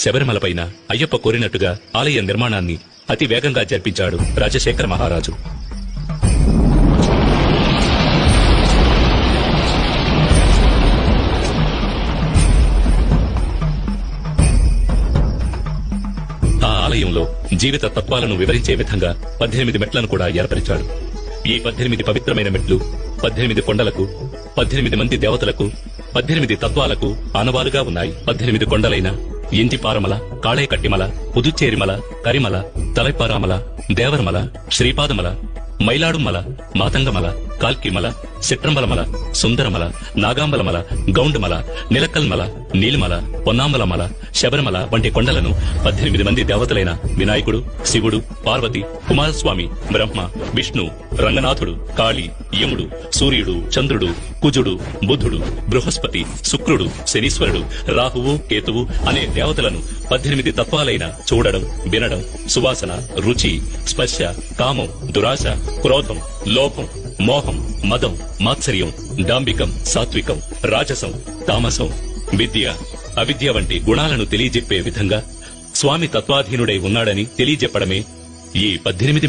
శబరిమలపైన అయ్యప్ప కోరినట్టుగా ఆలయ నిర్మాణాన్ని అతి వేగంగా జరిపించాడు రాజశేఖర మహారాజు. ఆ ఆలయంలో జీవిత తత్వాలను వివరించే విధంగా 18 మెట్లను కూడా ఏర్పరిచాడు. ఈ 18 పవిత్రమైన మెట్లు 18 కొండలకు, 18 మంది దేవతలకు, 18 తత్వాలకు ఆనవాలుగా ఉన్నాయి. 18 కొండలైన ఇంటిపారమల, కాళేకట్టిమల, పుదుచ్చేరిమల, కరిమల, తలైపారామల, దేవరమల, శ్రీపాదమల, మైలాడుమల, మాతంగమల, కాల్కిమల, సిట్రంబలమల, సుందరమల, నాగాంబలమల, గౌండమల, నిలకల్మల, నీలిమల, పొన్నాంబలమల, శబరిమల వంటి కొండలను 18 మంది దేవతలైన వినాయకుడు, శివుడు, పార్వతి, కుమారస్వామి, బ్రహ్మ, విష్ణు, రంగనాథుడు, కాళి, యముడు, సూర్యుడు, చంద్రుడు, కుజుడు, బుధుడు, బృహస్పతి, శుక్రుడు, శనీశ్వరుడు, రాహువు, కేతువు అనే దేవతలను 18 తత్వాలైన చూడడం, వినడం, సువాసన, రుచి, స్పర్శ, కామం, దురాశ, క్రోధం, లోభం, మోహం, మదం, మాత్సర్యం, డాంబికం, సాత్వికం, రాజసం, తామసం, విద్య, అవిద్య వంటి గుణాలను తెలియజెప్పే విధంగా స్వామి తత్వాధీనుడై ఉన్నాడని తెలియజెప్పడమే ఈ 18